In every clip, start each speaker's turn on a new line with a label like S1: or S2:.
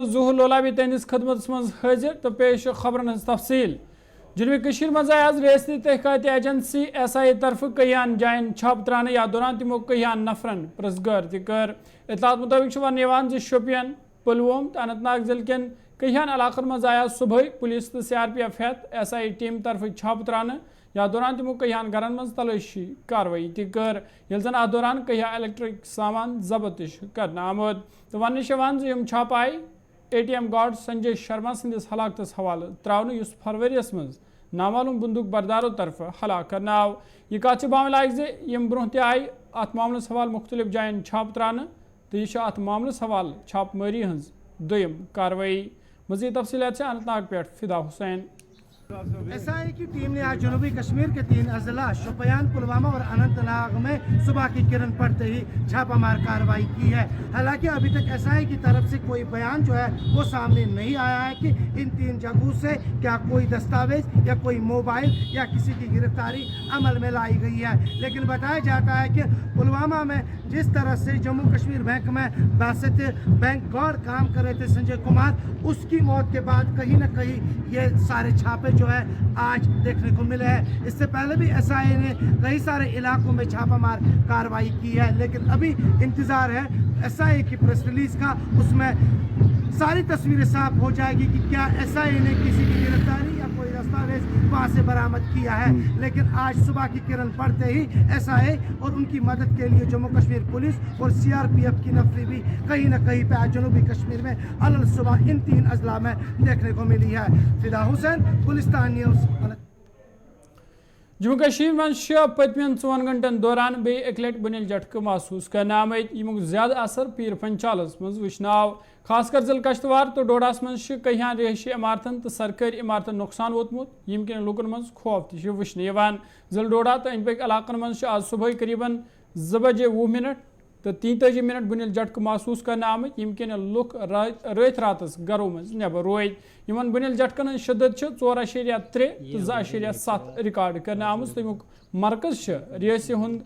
S1: ظہور لولابی تہندس خدمت مز حاضر تو پیش خبرن ہز تفصیل جنوبی کشیر مز آز ریاستی تحقیقاتی ایجنسی ایس آئی طرف کہان جائن چھاپ ترانے یا دوران تمو کہان نفرن پرزگار تر اطلاعات مطابق ون شوپین پلووم تو اننت ناگ ضلع کن کہان علاقن مز آیا صبح پولیس تو سی آر پی ایف ہیت ایس آئی ٹیم طرف چھاپ ترانے یا دوران تمو کہان گھرن مز تلاشی کاروی تر یل زن ات دوران کہیا الیکٹرک سامان ضبط کرنا آمد تو ون چھاپ آئی A T M guard Sanjay Sharma سندس ہلاکتس حوالہ تراؤن اس فروریس مز نامعلوم بندوق برداروں طرف ہلاک کرنا آو یہ کت بام لائق یم برہ تہ آئی ات معاملس حوالہ مختلف جائن چھاپ ترانے تو یہ ات معاملس حوالہ چھاپ ماری ہز دویم کاروی مزید تفصیلات سے اننت ناگ پہ فدا حسین
S2: ایس آئی کی ٹیم نے آج جنوبی کشمیر کے 3 اضلاع شوپیان پلوامہ اور اننت ناگ میں صبح کی کرن پڑتے ہی چھاپہ مار کارروائی کی ہے. حالانکہ ابھی تک ایس آئی کی طرف سے کوئی بیان جو ہے وہ سامنے نہیں آیا ہے کہ ان 3 جگہوں سے کیا کوئی دستاویز یا کوئی موبائل یا کسی کی گرفتاری عمل میں لائی گئی ہے. لیکن بتایا جاتا ہے کہ پلوامہ میں جس طرح سے جموں کشمیر بینک میں باسط بینک گارڈ کام کر رہے تھے سنجے کمار، اس کی موت کے بعد کہیں نہ کہیں یہ سارے چھاپے جو ہے آج دیکھنے کو ملے ہیں. اس سے پہلے بھی ایس آئی نے کئی سارے علاقوں میں چھاپہ مار کارروائی کی ہے، لیکن ابھی انتظار ہے ایس آئی کی پریس ریلیز کا. اس میں ساری تصویریں صاف ہو جائے گی کہ کیا ایس آئی نے کسی کی گرفتاری یا کوئی دستاویز وہاں سے برآمد کیا ہے. لیکن آج صبح کی کرن پڑتے ہی ایس آئی اور ان کی مدد کے لیے جموں کشمیر پولیس اور سی آر پی ایف کی نفری بھی کہیں نہ کہیں پہ آج جنوبی کشمیر میں صبح ان 3 اضلاع میں دیکھنے کو ملی ہے. فدا حسین، گلستان نیوز.
S1: جموں کشمیر من پتمین 4 گھنٹن دوران بی ایک لٹ بنیل جھٹکہ محسوس کرنا آمت یمک زیادہ اثر پیر پنچالس مز وچھنا آو. خاص کر ضلع کشتوار تو ڈوڈاس مز کہان رہائشی عمارتن تو سرکاری عمارتن نقصان ووتمت یم کن لوکن مز خوف تہ وچھنے یوان. ضلع ڈوڈا تو ان پک علاقن مز آج صبح قریباً 2:20 تو 33 منٹ بنیل جھٹکہ محسوس کرنا آمت یم کن لوک رات راتس گھروں مز نبر روید. یمن بنیل جھٹکن ہند شدت 4.3 تو 2.7 ریکارڈ کرنا آمت تو امیک مرکز ریاسی ہند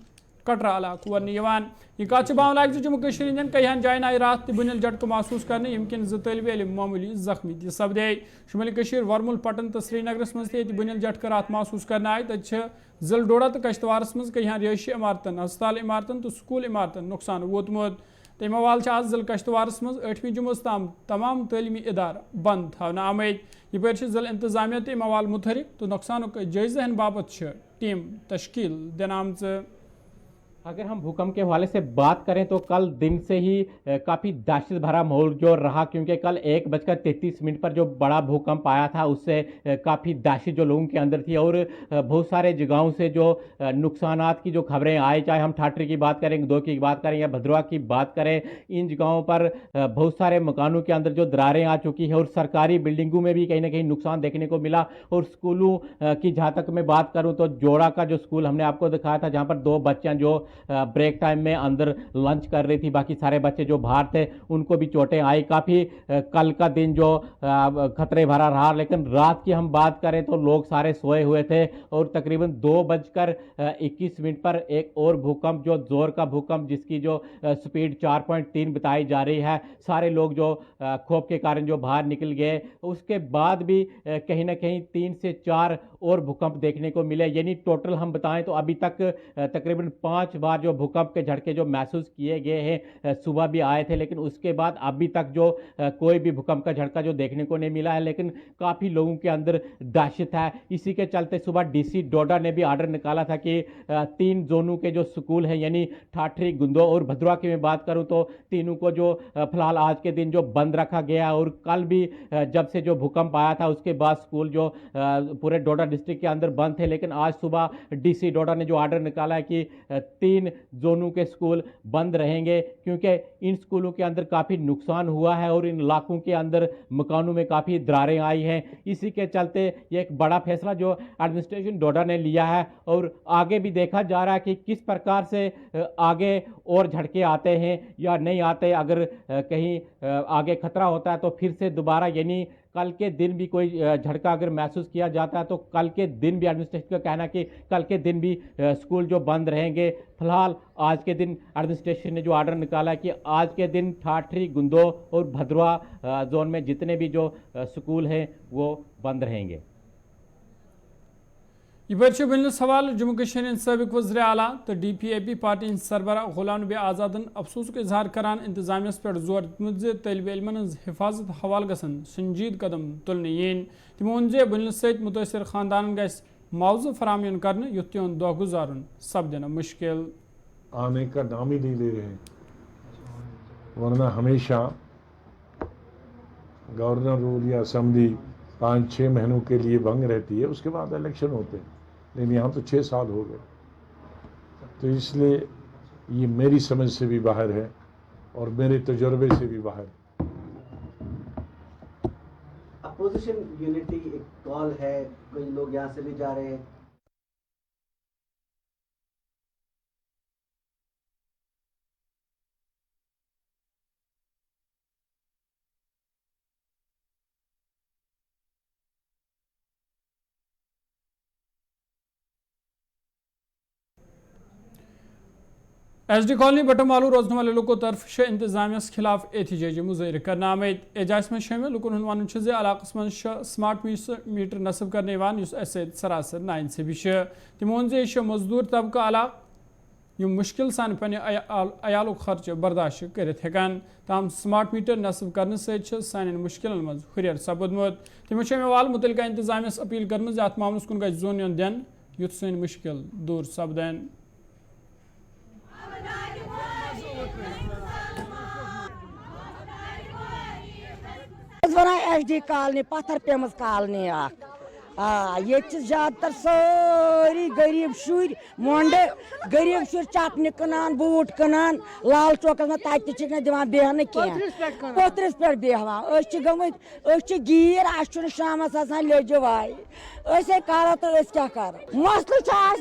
S1: کٹرا علاقہ ون. یہ کت بام لائق جموں کشمیر ہندین کہان جائن آئی رات تہ بنیل جھٹکہ محسوس کرنے یم کن 2 طالب علم معمولی زخمی تہ سپدے. شمالی کشیر ورمل پٹن تو سری نگرس مز تہ بنیل جھٹکہ رات محسوس کرنے آئی. تت ضلع ڈوڈا تو کشتوارس مز کہان رہائشی عمارتن، ہسپتال عمارتن تو سکول عمارتن نقصان ووتمت. تمہ حوالہ آج ضلع کشتوارس مز 8ویں جمعہ تام تمام تعلیمی ادارہ بند تھونہ آمت. یپر ضلع انتظامیہ تہ امہ حوالہ متحرک تو نقصانک جائزہ ہن باپت ٹیم تشکیل دن آمت.
S3: اگر ہم بھوکمپ کے حوالے سے بات کریں تو کل دن سے ہی کافی دہشت بھرا ماحول جو رہا، کیونکہ کل 1:33 پر جو بڑا بھوکمپ آیا تھا اس سے کافی دہشت جو لوگوں کے اندر تھی، اور بہت سارے جگہوں سے جو نقصانات کی جو خبریں آئی، چاہے ہم ٹھاٹری کی بات کریں، گدو کی بات کریں یا بھدروا کی بات کریں، ان جگہوں پر بہت سارے مکانوں کے اندر جو دراریں آ چکی ہیں، اور سرکاری بلڈنگوں میں بھی کہیں نہ کہیں نقصان دیکھنے کو ملا. اور اسکولوں کی جہاں تک میں بات کروں تو جوڑا کا جو اسکول ہم نے آپ کو دکھایا تھا، جہاں پر 2 بچیاں جو بریک ٹائم میں اندر لنچ کر رہی تھی، باقی سارے بچے جو باہر تھے ان کو بھی چوٹیں آئی. کافی کل کا دن جو خطرے بھرا رہا. لیکن رات کی ہم بات کریں تو لوگ سارے سوئے ہوئے تھے، اور تقریباً 2:21 پر ایک اور بھوکمپ جو زور کا بھوکمپ جس کی جو سپیڈ 4.3 بتائی جا رہی ہے، سارے لوگ جو خوف کے کارن جو باہر نکل گئے. اس کے بعد بھی کہیں نہ کہیں 3 سے 4 اور بھوکمپ دیکھنے کو ملے. یعنی ٹوٹل ہم بتائیں تو ابھی تک تقریباً 5 بار جو بھوکمپ کے جھٹکے جو محسوس کیے گئے ہیں. صبح بھی آئے تھے، لیکن اس کے بعد ابھی تک جو کوئی بھی بھوکمپ کا جھٹکا جو دیکھنے کو نہیں ملا ہے. لیکن کافی لوگوں کے اندر دہشت ہے. اسی کے چلتے صبح ڈی سی ڈوڈا نے بھی آرڈر نکالا تھا کہ 3 زونوں کے جو سکول ہیں، یعنی ٹھاٹری، گندو اور بھدروا کی میں بات کروں تو تینوں کو جو فی الحال آج کے دن جو بند رکھا گیا. اور کل بھی جب سے جو بھوکمپ آیا تھا اس کے بعد سکول جو پورے ڈوڈا ڈسٹرکٹ کے اندر بند تھے. لیکن آج صبح ڈی سی ڈوڈا نے جو آرڈر نکالا ہے کہ 3 زونوں کے سکول بند رہیں گے، کیونکہ ان سکولوں کے اندر کافی نقصان ہوا ہے اور ان علاقوں کے اندر مکانوں میں کافی دراریں آئی ہیں. اسی کے چلتے یہ ایک بڑا فیصلہ جو ایڈمنسٹریشن ڈوڈا نے لیا ہے. اور آگے بھی دیکھا جا رہا ہے کہ کس پرکار سے آگے اور جھٹکے آتے ہیں یا نہیں آتے. اگر کہیں آگے خطرہ ہوتا ہے تو پھر سے دوبارہ یعنی कल के दिन भी कोई झटका अगर महसूस किया जाता है तो कल के दिन भी एडमिनिस्ट्रेशन का कहना है कि कल के दिन भी स्कूल जो बंद रहेंगे। फिलहाल आज के दिन एडमिनिस्ट्रेशन ने जो ऑर्डर निकाला है कि आज के दिन ठाठरी, गुंदो और भद्रवा जोन में जितने भी जो स्कूल हैं वो बंद रहेंगे।
S1: ये बिल सवाल जम्मू कश्मीर सबक वज़ीर आला तो DPAP पार्टी सरबराह गुलाम नबी आज़ादन अफसोस इजहार करान इंतजामिया पे जोर दितमुत तलब इल्मन हज हिफाजत हवाल गसन संजीद कदम तुलने यीन तमो वोन जे बिल सत मुतासर खानदान गस मुआवजा फराहम कर युथ तिहद दह गुजारन सपदन मुश्किल।
S4: आने का नाम ही नहीं ले रहे, वरना हमेशा गवर्नर रूल या असम्बली 5-6 महीनों के लिए भंग रहती है, उसके बाद इलेक्शन होते हैं, लेकिन यहाँ तो 6 साल हो गए। तो इसलिए ये मेरी समझ से भी बाहर है और मेरे तजुर्बे से भी बाहर है।
S5: अपोजिशन यूनिटी एक कॉल है, कई लोग यहाँ से भी जा रहे हैं।
S1: SD कॉलोनी बटमालू रोजन वाले लोगों तरफ इंतजामिया खिलाफ एहतजाजी मुजाहिर करना आमद। एजाज में शामिल लुकन वन इलाक़स मं स्मार्ट मीटर नस्ब करने सरासर नाइंसाफी तमो वोन मजदूर तबका इलाक़ मुश्किल सान पे अयालुक खर्च बर्दाश्त कर ताम स्मार्ट मीटर नस्ब करने सान मुश्किल मज हुर सपदमुत। तमो अवाल मुतलका इंतजामिया अपील कर अत मामलस कुन गज जोन योन दिन युथ सन मुश्किल दूर सपदन।
S6: SD कॉलोनी पत्थर पेमस कॉलोनी ये ज्यादातर सारी गरीब शुर मोंडे गरीब शुर चटनी कनान बूट कनान लाल चौकस में तक दिवान बेहन कह पोतरस पे बेहवान गमत गीर अ शामस लेज वाय करो तो क्या करो मसल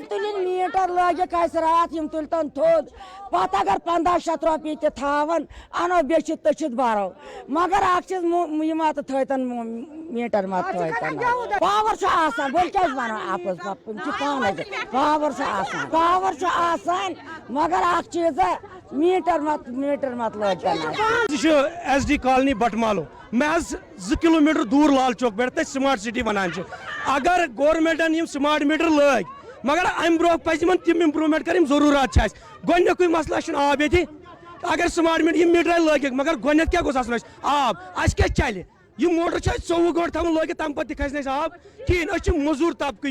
S6: तुलिन मीटर लगिक रात तुलतन थोद पत अगर 1500 रुपये तवन अनो बे तचित बरो मगर चीज मत थन मीटर मत पावर बोल क्या वन आपस पावर आसान मगर चीज मीटर मत लग
S7: SD कॉलोनी बटमालो महज 2 किलोमीटर दूर लाल चौक पे स्मार्ट सिटी वनान अगर गवर्नमेंटन स्मार्ट मीटर लग मगर अम ब्रो पज तम इम्प्रूवमेंट कर जरूरत गोक मसला आब ये अगर स्मार्ट मीटर लगिक मगर गोक क्या गोस आब अस क्या चल यह मोटर 24 घंटे थवन लगित तम पे खस आब कहें मजूर तबक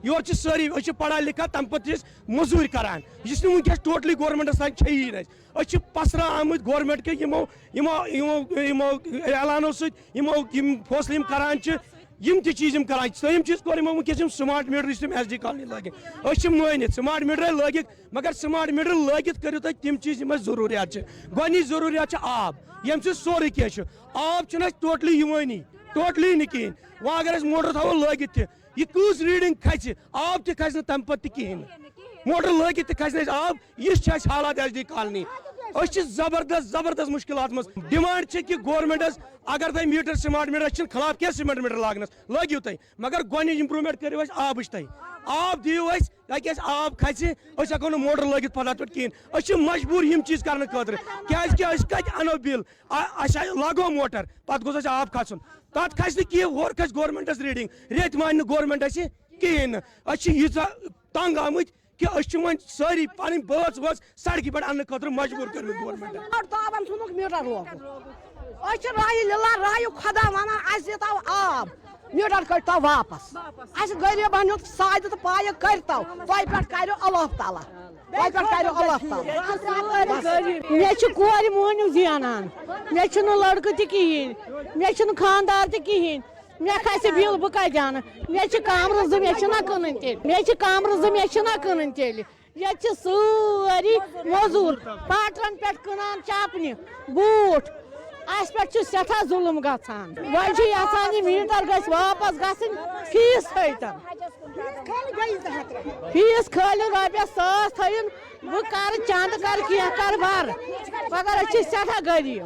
S7: योर सारी पढ़ा लिखा तम पे मजूर करान यह वनकस टोटली गवर्नमेंटस तक पसरा आमत गवर्नमेंट के यमो ऐलानो सो फैसले करान चीज करान सम चीज कोर वनकस स्मार्ट मीटर SD कॉलोनी लगित मानित स्मार्ट मीटर लगित मगर स्मार्ट मीटर लगित करो तम चीज जरूरियात गोनी जरूरियात आब यम सोरे क्या आब टोटली यवानी टोटली नी कहें वह अगर मोटर थो लगित यह कस रीडिंग खस आब तस तम पे कहें मोटर लगित खस आब यह हालात SD कॉलोनी जबरदस्त मुश्किलात मज डिमांड कि गवर्नमेंटस अगर तुम मीटर स्मार्ट मीटर खिलाफ क्या स्मार्ट मीटर लागनस लगियो तुम मगर गोन इम्प्रूवमेंट करो आब आब दियो ताकि आब खस हको न मोटर लगित पता पे कहें मजबूर यम चीज करने खतर क्या कत अनो बिल लगो मोटर पत गोस आब खसन तथ खस कह होर खस गवर्नमेंटस रीडिंग रेत मान गवर्नमेंट कहें यीजा तंग आमत कि वो सारी पन बच वच सड़क पे अन्न खतर मजबूर कर गवर्नमेंट
S6: मीटर राय खुदा वन आब मीटर कटो वापस गरीबन साद तो पाय करतो पे करो अल्लाह ताला
S8: मे कोर मोहनू जानान मे लड़क तहन मे खानदार तहन मे खस बिल बह कत जान मे कमर 2 मे कन मे कमर 2 मे कन तेल ये सारी मजूर पाटरन पे कनान चपन बूट अस पे सठा जुलम गसान वन मीटर गस वापस गन फीस फीस खाली रॉपियस 100 थन बह कर चंद कर भर मगर सठा गरीब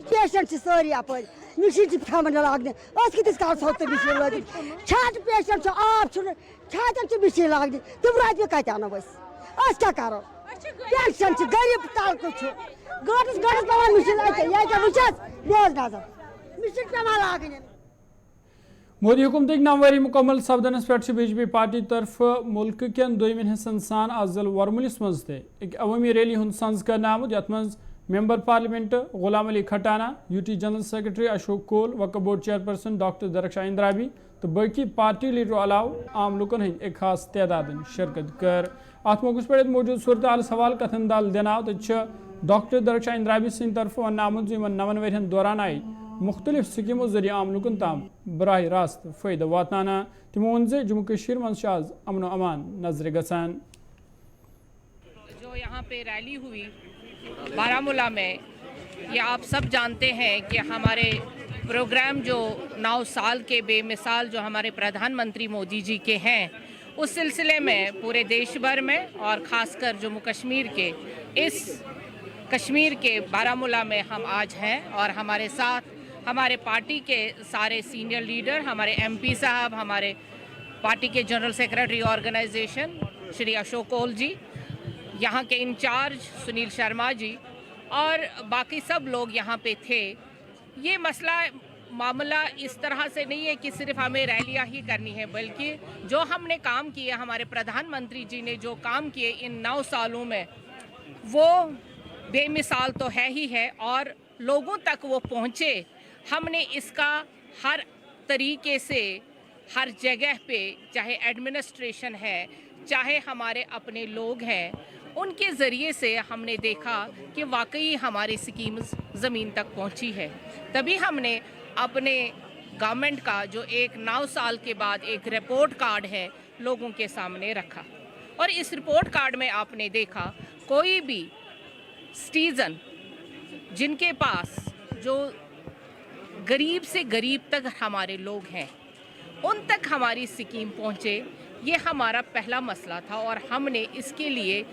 S8: पेशेंट सारी अप
S6: मशीन थमन लागे कतिस काल थो मशीन लगे छाट पेशेंट आब छातन मशीन लागे तुम रोपये कत अनो क्या करो पेशेंट गरीब तलक गटस पे मशीन वुचस बेस नजर मशीन पे लागे
S1: मोदी हुकूमत 9 वरी मुकम्मल सपदनस पे बीजेपी पार्टी तरफ मुल्क केन दोयमिन हिस्सन सान आज जिल वर्मुलिस मज एक अवामी रैली हुंद संज करना आमुत यथ मज member parliament Ghulam Ali Khatana UT general secretary Ashok Koul Waqf board chairperson doctor Darakhshan Andrabi तो बाकी पार्टी लीडरों अलाव आम लुकन हंद एक खास तादाद शिरकत कर अत मौके पे मौजूद सूरत हाल सवाल कथन दाल देना तो डॉक्टर दरक्षा इंद्राबी सिंह तरफ वन आमुत 9 वरियन दौरान आई मुख्तलिफ स्कीमों जरिए आम लुकन ताम बराह रास्त फ़ायदा वाताना तमो वन जम्मू कश्मीर मज आज अमन व अमान नजर गसान।
S9: जो यहाँ पे रैली हुई बारामूला में, ये आप सब जानते हैं कि हमारे प्रोग्राम जो 9 साल के बेमिसाल जो हमारे प्रधानमंत्री मोदी जी के हैं, उस सिलसिले में पूरे देश भर में और ख़ासकर जम्मू कश्मीर के इस कश्मीर के बारामूला में हम आज हैं और हमारे साथ हमारे पार्टी के सारे सीनियर लीडर, हमारे एमपी साहब, हमारे पार्टी के general secretary organisation Shri Ashok Koul ji, यहाँ के इंचार्ज सुनील शर्मा जी और बाकी सब लोग यहाँ पे थे। ये मामला इस तरह से नहीं है कि सिर्फ हमें रैलियाँ ही करनी है, बल्कि जो हमने काम किए, हमारे प्रधानमंत्री जी ने जो काम किए इन 9 सालों में, वो बेमिसाल तो है ही है और लोगों तक वो पहुँचे। हमने इसका हर तरीके से हर जगह पे, चाहे एडमिनिस्ट्रेशन है, चाहे हमारे अपने लोग हैं, उनके ज़रिए से हमने देखा कि वाकई हमारी स्कीम्स ज़मीन तक पहुंची है। तभी हमने अपने गवर्नमेंट का जो एक 9 साल के बाद एक रिपोर्ट कार्ड है लोगों के सामने रखा और इस रिपोर्ट कार्ड में आपने देखा कोई भी सिटीज़न जिनके पास जो गरीब से गरीब तक हमारे लोग हैं, उन तक हमारी स्कीम पहुँचे, ये हमारा पहला मसला था और हमने इसके लिए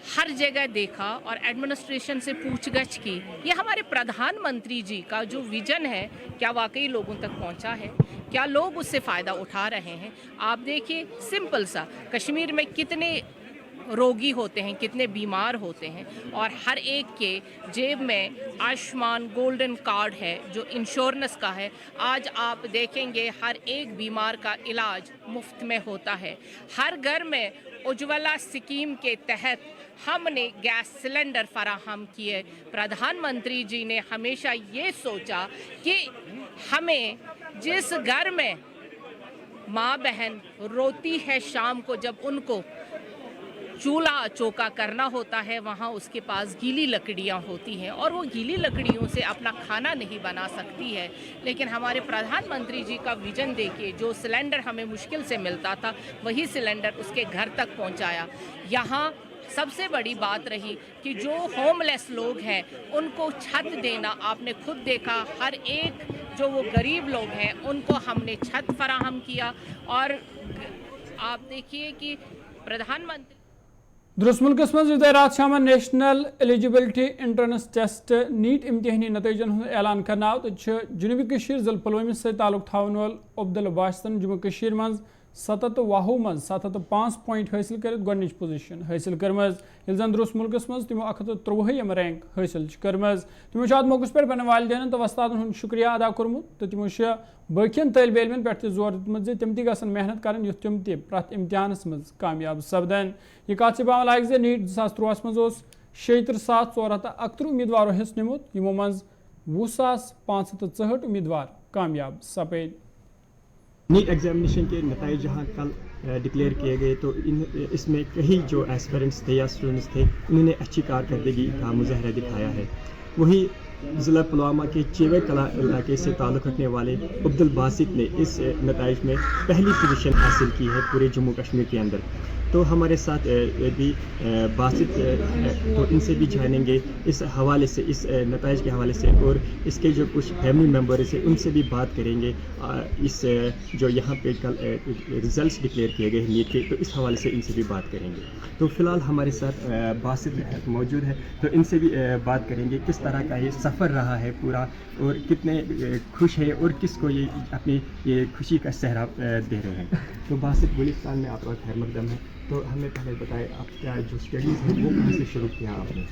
S9: हर जगह देखा और एडमिनिस्ट्रेशन से पूछगछ की। ये हमारे प्रधानमंत्री जी का जो विज़न है, क्या वाकई लोगों तक पहुंचा है, क्या लोग उससे फ़ायदा उठा रहे हैं। आप देखिए, सिंपल सा, कश्मीर में कितने रोगी होते हैं, कितने बीमार होते हैं और हर एक के जेब में आयुष्मान गोल्डन कार्ड है जो इंश्योरेंस का है। आज आप देखेंगे हर एक बीमार का इलाज मुफ्त में होता है। हर घर में उज्ज्वला स्कीम के तहत हमने गैस सिलेंडर फराहम किए। प्रधानमंत्री जी ने हमेशा ये सोचा कि हमें जिस घर में माँ बहन रोती है शाम को, जब उनको चूल्हा चौका करना होता है, वहाँ उसके पास गीली लकड़ियाँ होती हैं और वो गीली लकड़ियों से अपना खाना नहीं बना सकती है। लेकिन हमारे प्रधानमंत्री जी का विजन देखिए, जो सिलेंडर हमें मुश्किल से मिलता था, वही सिलेंडर उसके घर तक पहुँचाया। यहाँ सबसे बड़ी बात रही कि जो होमलेस लोग हैं उनको छत देना। आपने खुद देखा, हर एक जो वो गरीब लोग हैं उनको हमने छत फराहम किया। और आप देखिए कि प्रधानमंत्री
S1: दुरुस्त मुल्कस मज रात शाम national eligibility entrance test NEET इम्तिहानी नतीजन हुंद ऐलान करना आव तो जुनूबी कश्मीर जिल पुलवामा से ताल्लुक थावन वोल अब्दुल बाशितन जम्मू कश्मीर मज 7 मज 705 पॉइंट हासिल कर गोडनिच पोजीशन हासिल करमज, यिल दुरुस्त मुल्कस मज तिमो 153 रैंक हासिल करमज। तिमो अत मौके पे पन्न वालिदैन तो वस्तादन हुंद शुक्रिया अदा कोरमुत तो तिमो बाकियन तालिब इल्मन पे जोर दितमुत तिम ति गसन मेहनत करन युथ तिम ति प्रथ इम्तिहानस मज कामयाब सपदन। यह कत बावन लायक जे नीट 2023 मज 76,461 उम्मीदवारों हिस्स निमुत, यमो मज 20,564 उम्मीदवार कामयाब सपद।
S10: नीट एग्जामिनेशन के नतीजे जहाँ कल डिक्लेयर किए गए तो इसमें कई जो एस्पिरेंट्स थे या स्टूडेंट्स थे, उन्होंने अच्छी कारकर्दगी का मुजाहरा दिखाया है। वहीं ज़िला पुलवामा के चेवे कला इलाके से ताल्लुक़ रखने वाले अब्दुल बासित ने इस नतीजे में पहली पोजीशन हासिल की है पूरे जम्मू कश्मीर के अंदर। तो हमारे साथ भी बासित है, तो इनसे भी जानेंगे इस हवाले से, इस नताइज के हवाले से, और इसके जो कुछ फैमिली मेम्बर्स हैं उनसे भी बात करेंगे। इस जो यहाँ पे कल रिज़ल्ट्स डिक्लेयर किए गए नीट के, तो इस हवाले से इनसे भी बात करेंगे। तो फ़िलहाल हमारे साथ बासित मौजूद है, तो इनसे भी बात करेंगे किस तरह का ये सफ़र रहा है पूरा, और कितने खुश है और किसको ये अपनी ये खुशी का सहरा दे रहे हैं। तो बासित बलूचिस्तान में आपका खैर मकदम है, तो हमें पहले बताएं आपका जो स्टडीज़ है वो कहाँ से शुरू किया आपने?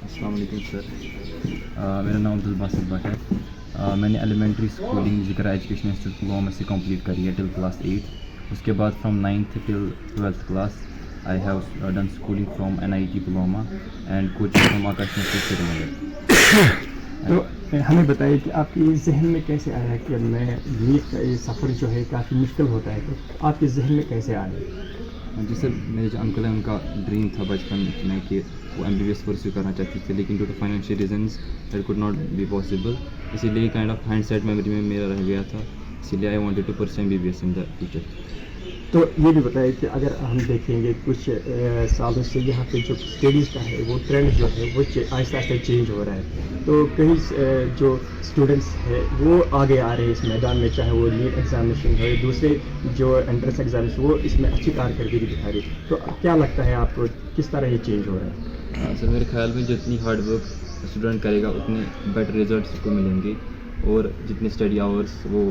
S11: अस्सलाम वालेकुम सर, मेरा नाम अब्दुल बासित भट्ट है। मैंने elementary schooling Zikra education institute Pulwama से कंप्लीट करी है टिल क्लास 8। उसके बाद from 9th till 12th class I have done schooling from NIT Pulwama and coaching from Aakash institute Srinagar.
S10: तो हमें बताइए कि आपके जहन में कैसे आया कि मैं नीट का ये सफ़र जो है काफ़ी मुश्किल होता है, तो आपके जहन में कैसे आया?
S11: जी सर, मेरे जो अंकल हैं उनका ड्रीम था बचपन में कि वो MBBS परस्यू करना चाहते थे, लेकिन due to financial reasons that could not be possible. इसीलिए काइंड ऑफ हाइंडसेट मेमोरी में मेरा रह गया था, इसीलिए I wanted to pursue MBBS in the future.
S10: तो ये भी बताइए कि अगर हम देखेंगे कुछ सालों से यहाँ पे जो स्टडीज़ का है वो ट्रेंड जो है वो आहिस्ता आहिस्ता चेंज हो रहा है, तो कई जो स्टूडेंट्स हैं वो आगे आ रहे हैं इस मैदान में, चाहे वो नीट एग्जामिनेशन हो, दूसरे जो एंट्रेंस एग्जाम्स वो इसमें अच्छी कारकर्दगी दिखा रही है। तो क्या लगता है आपको किस तरह ये चेंज हो रहा है?
S11: सर मेरे ख्याल में जितनी हार्ड वर्क स्टूडेंट करेगा उतने बेटर रिजल्ट्स को मिलेंगे, और जितने स्टडी आवर्स वो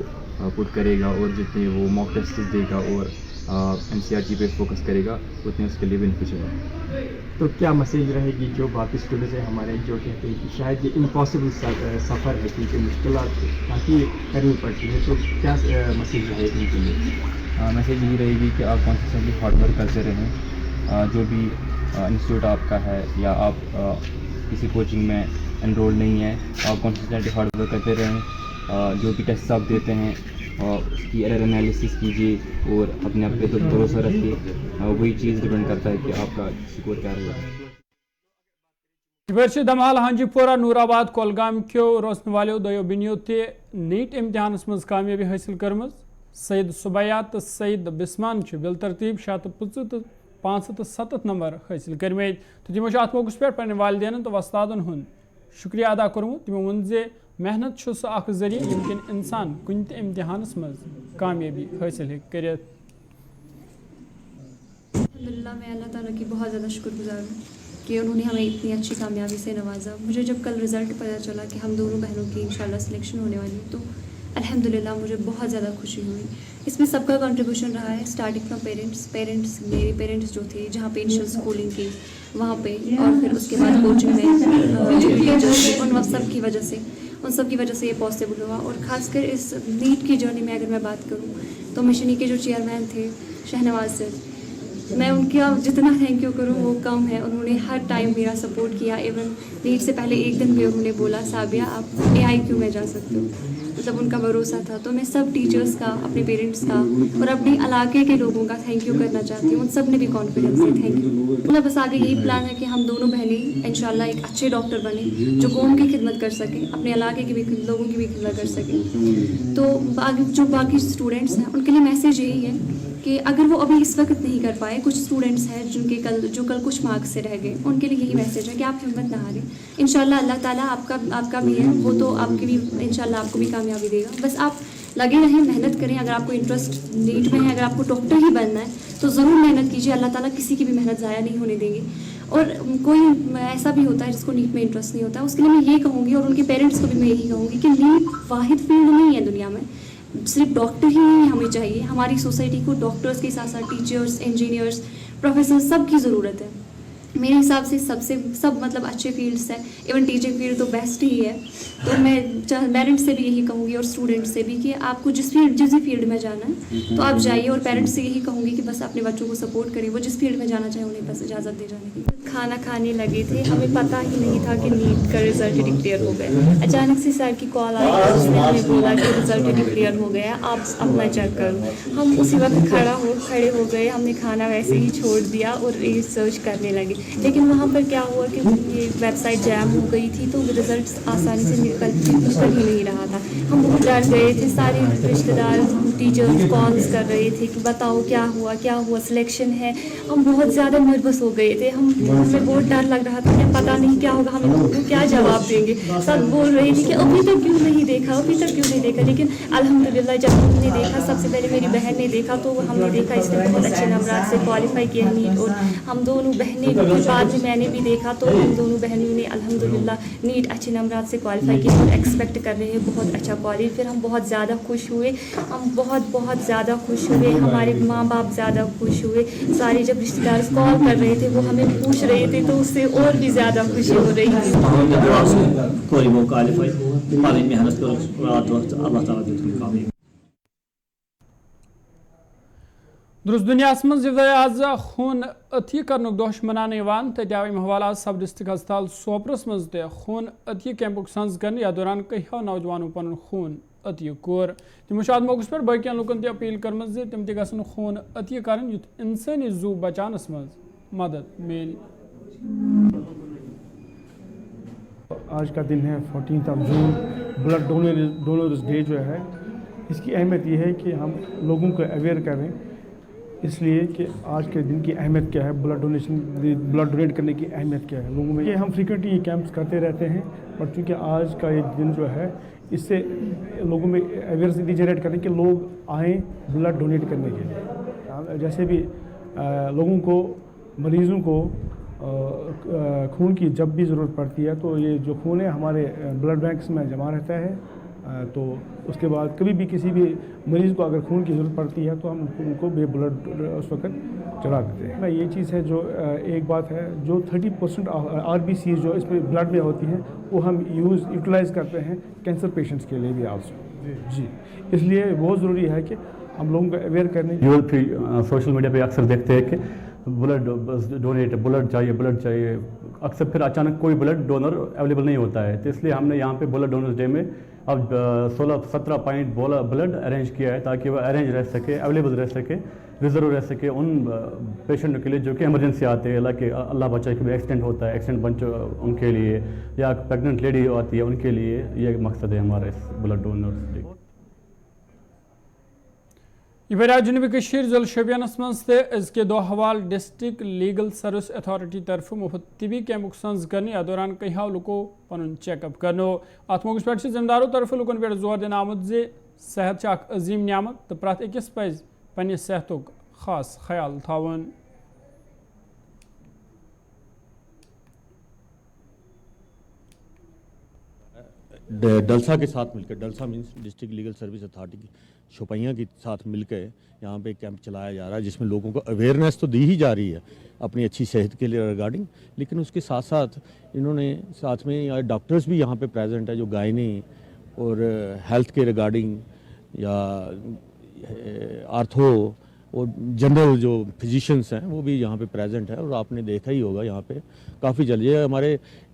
S11: पुट करेगा और जितने वो मॉक टेस्ट देगा और NCERT पे फोकस करेगा उतने उसके लिए बेनिफिशियल है।
S10: तो क्या मैसेज रहेगी जो बाकी स्टूडेंट्स हैं हमारे जो कहते हैं कि शायद ये इम्पॉसिबल सफ़र है क्योंकि मुश्किलात काफ़ी करनी पड़ती है, तो क्या मैसेज रहेगी इनके लिए?
S11: मैसेज यही रहेगी कि आप कॉन्सिस्टेंटली हार्ड वर्क करते रहें। जो भी इंस्टीट्यूट आपका है या आप किसी कोचिंग में एनरोल नहीं है, आप कॉन्सिस्टेंटली हार्ड वर्क करते रहें। जो भी टेस्ट आप देते हैं और उसकी एरर एनालिसिस कीजिए और अपने आप पे तो भरोसा रखिए, वही चीज़ डिपेंड करता है कि आपका स्कोर क्या रहेगा।
S1: दमाल हांजीपोरा नूराबाद कोलगाम क्यों रोशन वालों दो बिनियो ते नीट इम्तिहान मज कामयाबी हासिल करम। सईद सुबैया तो सईद बिस्मान बिल तरतीब 650 तो 570 नंबर हासिल करमे, तो तमो अत मौके पे पे वालदेन तो वस्तादन हुंद शुक्रिया अदा कोर्मुत। तमो वोन जे मेहनत सह जरिए यमकिन इंसान कुन ते इम्तिहानस मज कामयाबी हासिल कर।
S12: अल्हम्दुलिल्लाह, मैं अल्लाह ताला की बहुत ज़्यादा शुक्रगुजार हूँ कि उन्होंने हमें इतनी अच्छी कामयाबी से नवाजा। मुझे जब कल रिज़ल्ट पता चला कि हम दोनों बहनों की इंशाल्लाह सिलेक्शन होने वाली है, तो अल्हम्दुलिल्लाह मुझे बहुत ज़्यादा खुशी हुई। इसमें सबका कंट्रीब्यूशन रहा है, स्टार्टिंग फ्रॉम पेरेंट्स मेरे पेरेंट्स जो थे जहाँ पे इनिशियल स्कूलिंग की वहाँ पे, और फिर उसके बाद कोचिंग में जो टीचर्स थे उन सब की वजह से ये पॉसिबल हुआ। और ख़ासकर इस नीट की जर्नी में अगर मैं बात करूँ तो मिशनी के जो चेयरमैन थे शहनवाज सर, मैं उनका जितना थैंक यू करूँ वो कम है। उन्होंने हर टाइम मेरा सपोर्ट किया। इवन नीट से पहले एक दिन भी उन्होंने बोला साबिया आप AIQ में जा सकते हो, मतलब उनका भरोसा था। तो मैं सब टीचर्स का, अपने पेरेंट्स का और अपने इलाके के लोगों का थैंक यू करना चाहती हूँ। उन सब ने भी कॉन्फिडेंस से थैंक यू। मतलब बस आगे यही प्लान है कि हम दोनों बहनें इंशाल्लाह एक अच्छे डॉक्टर बने जो कौम की खिदमत कर सकें, अपने इलाके की भी लोगों की भी खिदमत कर सकें। तो आगे जो बाकी स्टूडेंट्स हैं उनके लिए मैसेज यही है कि अगर वो अभी इस वक्त नहीं कर पाए, कुछ स्टूडेंट्स हैं जो कल कुछ मार्क्स से रह गए, उनके लिए यही मैसेज है कि आप हिम्मत ना हारें। इंशाल्लाह अल्लाह ताला आपका भी है, वो तो आपकी भी इंशाल्लाह आपको भी कामयाबी देगा। बस आप लगे रहें, मेहनत करें। अगर आपको इंटरेस्ट नीट में है, अगर आपको डॉक्टर ही बनना है तो ज़रूर मेहनत कीजिए। अल्लाह ताला किसी की भी मेहनत ज़ाया नहीं होने देंगे। और कोई ऐसा भी होता है जिसको नीट में इंटरेस्ट नहीं होता, उसके लिए मैं ये कहूँगी और उनके पेरेंट्स को भी मैं यही कहूँगी कि नीट वाहिद फील्ड नहीं है दुनिया में, सिर्फ डॉक्टर ही नहीं हमें चाहिए। हमारी सोसाइटी को डॉक्टर्स के साथ साथ टीचर्स, इंजीनियर्स, प्रोफेसर सब की ज़रूरत है। मेरे हिसाब से सब मतलब अच्छे फील्ड्स हैं, इवन टीचिंग फील्ड तो बेस्ट ही है। तो मैं पेरेंट्स से भी यही कहूँगी और स्टूडेंट्स से भी कि आपको जिस भी फील्ड में जाना है तो आप जाइए। और पेरेंट्स से यही कहूँगी कि बस अपने बच्चों को सपोर्ट करें, वो जिस फील्ड में जाना चाहे उन्हें बस इजाज़त दे जाने की। खाना खाने लगे थे, हमें पता ही नहीं था कि नीट का रिज़ल्ट डिक्लेयर हो गया। अचानक से सर की कॉल आई, उसने हमें बोला कि रिज़ल्ट डिक्लेयर हो गया, आप अपना चेक करो। हम उसी वक्त खड़े हो गए, हमने खाना वैसे ही छोड़ दिया और रिसर्च करने लगे। लेकिन वहाँ पर क्या हुआ कि ये वेबसाइट जैम हो गई थी, तो रिज़ल्ट आसानी से निकल ही नहीं रहा था। हम बहुत डर गए थे, सारे रिश्तेदार टीचर्स कॉल्स कर रहे थे कि बताओ क्या हुआ, सिलेक्शन है। हम बहुत ज़्यादा नर्वस हो गए थे, हमें बहुत डर लग रहा था कि पता नहीं क्या होगा, हम लोगों को क्या जवाब देंगे। सब बोल रहे थे कि अभी तक क्यों नहीं देखा। लेकिन अल्हम्दुलिल्लाह जब हमने देखा, सबसे पहले मेरी बहन ने देखा, तो हमने देखा इसने बहुत अच्छे नंबरात से क्वालिफाई किया नीट। और हम दोनों बहनें भी, बाद में मैंने भी देखा, तो हम दोनों बहनों ने अल्हम्दुलिल्लाह नीट अच्छे नंबरात से क्वालिफाई किया और एक्सपेक्ट कर रहे हैं बहुत अच्छा क्वालिटी। फिर हम बहुत ज़्यादा खुश हुए, हमारे माँ बाप ज़्यादा खुश हुए। सारे जब रिश्तेदार कॉल कर रहे थे, वो हमें पूछ रहे थे, तो उससे और भी ज़्यादा खुशी हो रही थी।
S1: दुरुस्त दुनियास मज आज खून अथी करनुक दोह मनाने तत आव हवाला सब डिस्ट्रिक्ट अस्पताल सोपरस मज खून अथी कैंपुक संज करने या दौरान कहो नौजवानों पन खून अती कोर। तमो मौके पर बाकियन लुकन तह अपील कर्म तम तन खून अती कर युथ इंसानी जू बचानस मज मदद मिल।
S13: आज का दिन है 14 जून, ब्लड डोनर्स डे जो है, इसकी अहमियत ये है कि हम लोगों को अवेयर करें, इसलिए कि आज के दिन की अहमियत क्या है, ब्लड डोनेट करने की अहमियत क्या है लोगों में। ये हम फ्रीक्वेंटली ये कैंप्स करते रहते हैं, बट चूँकि आज का ये दिन जो है, इससे लोगों में अवेयरनेस जनरेट करने के लोग आएँ ब्लड डोनेट करने के लिए। जैसे भी लोगों को, मरीज़ों को खून की जब भी ज़रूरत पड़ती है, तो ये जो खून है हमारे ब्लड बैंक्स में जमा रहता है। तो उसके बाद कभी भी किसी भी मरीज़ को अगर खून की ज़रूरत पड़ती है, तो हम उनको भी ब्लड उस वक्त चढ़ा देते हैं। ये चीज़ है जो एक बात है, जो 30% RBC जो इसमें ब्लड में होती हैं, वो हम यूटिलाइज़ करते हैं कैंसर पेशेंट्स के लिए भी आल्सो जी। इसलिए बहुत ज़रूरी है कि हम लोगों को अवेयर करने।
S14: सोशल मीडिया पे अक्सर देखते हैं कि ब्लड चाहिए, अक्सर फिर अचानक कोई ब्लड डोनर अवेलेबल नहीं होता है। तो इसलिए हमने यहाँ पे ब्लड डोनर्स डे में अब 16-17 पॉइंट ब्लड अरेंज किया है, ताकि वह अरेंज रह सके, अवेलेबल रह सके, रिजर्व रह सके उन पेशेंट के लिए जो कि इमरजेंसी आते हैं, कि अल्लाह बचाए कि एक्सीडेंट होता है, एक्सीडेंट बच उनके लिए, या प्रेगनेंट लेडी आती है उनके लिए। ये मकसद है हमारे इस ब्लड डोनर्स डे।
S1: यह जुनूबी ज़िला शोपियानस मज के दो हवाल डिस्ट्रिक्ट लीगल सर्विस अथॉरिटी तरफ मुफ्त तिबी कैंपुक संज करने या दौरान कहो लुको पन चेकअप करनो। अत मौके पर जिम्मेदारों तरफ लुकन पे जोर दिन आमुत जे सेहत अजीम नियामत, तो प्रत अकिस पज पन्ने सेहतुक खास ख्याल थावन।
S15: डलसा के साथ मिलकर, DLSA means district legal service authority की शोपियाँ के साथ मिलकर यहाँ पे कैंप चलाया जा रहा है, जिसमें लोगों को अवेयरनेस तो दी ही जा रही है अपनी अच्छी सेहत के लिए रिगार्डिंग, लेकिन उसके साथ साथ इन्होंने साथ में डॉक्टर्स भी यहाँ पे प्रेजेंट है, जो गायनी और हेल्थ के रिगार्डिंग या आर्थो और जनरल जो फिजिशियंस हैं वो भी यहाँ पे प्रेजेंट है। और आपने देखा ही होगा यहाँ पे काफ़ी जल्द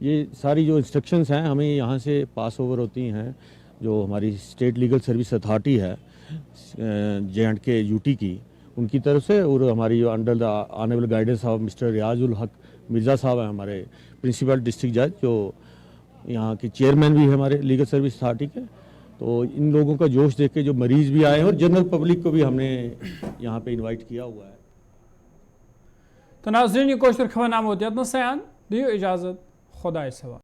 S15: ये सारी जो इंस्ट्रक्शंस हैं हमें यहाँ से पास ओवर होती हैं, जो हमारी स्टेट लीगल सर्विस अथॉरिटी है J&K यूटी की, उनकी तरफ से, और हमारी जो under the honourable guidance of mister Riyazul Haq Mirza साहब हैं, हमारे प्रिंसिपल डिस्ट्रिक्ट जज, जो यहाँ के चेयरमैन भी है हमारे लीगल सर्विस अथॉरिटी के। तो इन लोगों का जोश देख के जो मरीज़ भी आए हैं और जनरल पब्लिक को भी हमने यहाँ पे इनवाइट किया हुआ है।
S1: तो नाज़रीन, ये कोशिश खबर नाम होती है, अपना सयान दियो इजाज़त, खुदा सवा।